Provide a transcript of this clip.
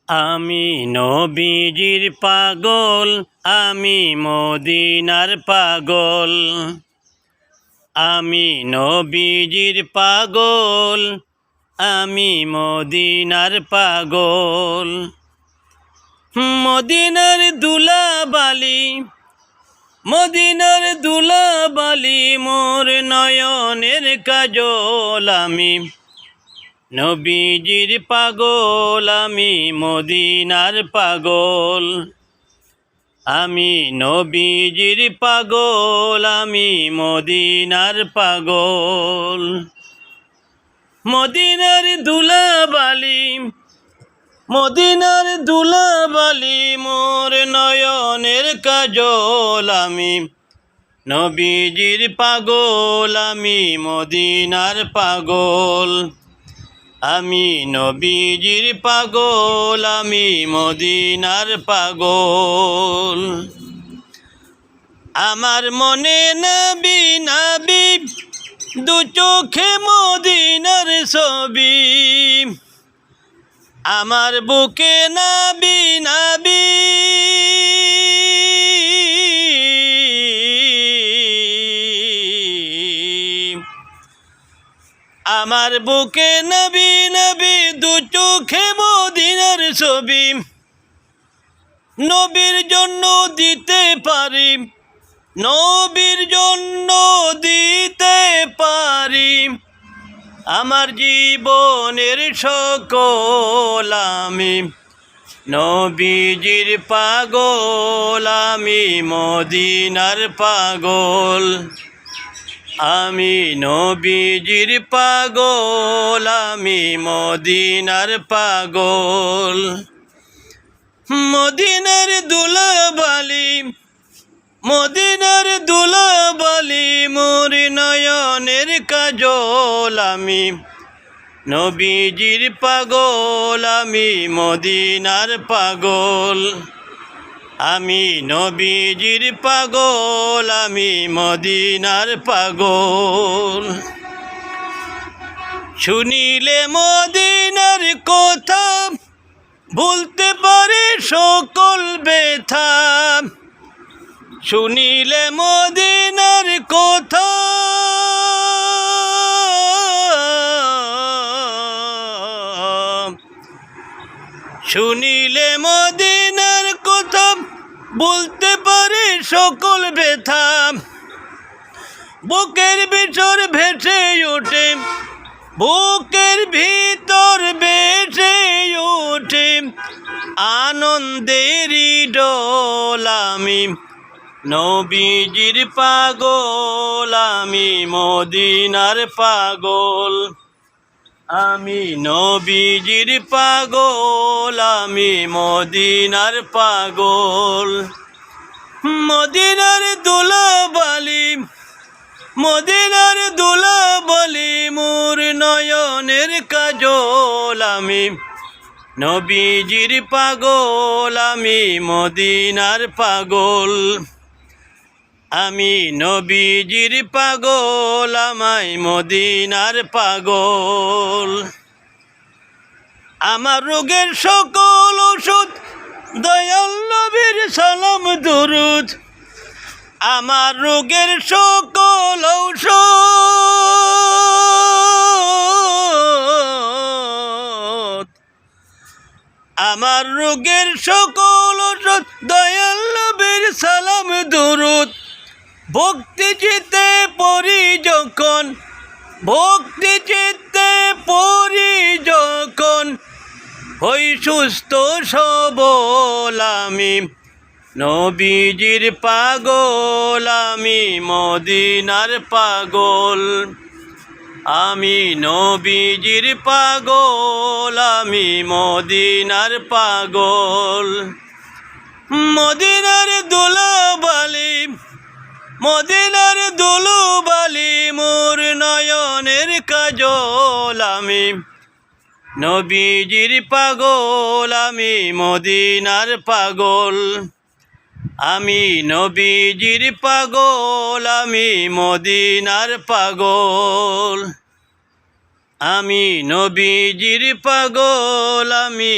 আমি নবীজির পাগল, আমি মদিনার পাগল। আমি নবীজির পাগল, আমি মদিনার পাগল। মদিনার দুলাবালি, মদিনার দুলাবালি মোর নয়নের কাজল। আমি নবীজির পাগল, আমি মদিনার পাগল। আমি নবীজির পাগল, আমি মদিনার পাগল। মদিনার দুলাবালি, মদিনার দুলাবালি মোর নয়নের কাজল। আমি নবীজির পাগল, আমি মদিনার পাগল। আমি নবীজির পাগল, আমি মদিনার পাগল। আমার মনে নবী নবী, দু চোখে মদিনার ছবি। আমার বুকে নবী নবী, আমার বুকে নবী নবী, দু চোখে মদিনার ছবি। নবীর জন্য দিতে পারি, নবীর জন্য দিতে পারি আমার জীবনের সকল। আমি নবীজির পাগল, আমি মদিনার পাগল। আমি নবীজির পাগল, আমি মদিনার পাগল। মদিনার দুলাবালি, মদিনার দুলাবালি মোর নয়নের কাজল। আমি নবীজির পাগল, আমি মদিনার পাগল। আমি নবীজির পাগল, আমি মদিনার পাগল। শুনিলে মদিনার কথা, ভুলতে পারে সকল ব্যথা। শুনিলে মদিনার কথা, শুনিলে মদিনার কথা, বলতে পারে সকল ব্যথা। বুকের ভিতর ভেসে ওঠে, বুকের ভিতর ভেসে ওঠে আনন্দেরই ডোল। আমি নবীজির পাগল, আমি মদিনার পাগল। আমি নবীজির পাগল, আমি মদিনার পাগল। মদিনার দুলাবালি, মদিনার দুলাবালি মোর নয়নের কাজল। আমি নবীজির পাগল, আমি মদিনার পাগল। আমি নবীজির পাগল, আমায় মদিনার পাগল। আমার রোগের সকল ওষুধ দয়াল নবীর সালাম দুরুদ। আমার রোগের সকল ঔষধ, আমার রোগের সকল ওষুধ দয়াল নবীর সালাম দুরুদ। ভক্তি চিত্তে পড়ি যখন, ভক্তি চিত্তে পড়ি যখন হই সুস্থ সবল। আমি নবীজির পাগল, আমি মদিনার পাগল। আমি নবীজির পাগল, আমি মদিনার পাগল। মদিনার দুলাবালি, মদিনার দুলাবালি মোর নয়নের কাজল। আমি নবীজির পাগল, আমি মদিনার পাগল। আমি নবীজির পাগল, আমি মদিনার পাগল। আমি নবীজির পাগল, আমি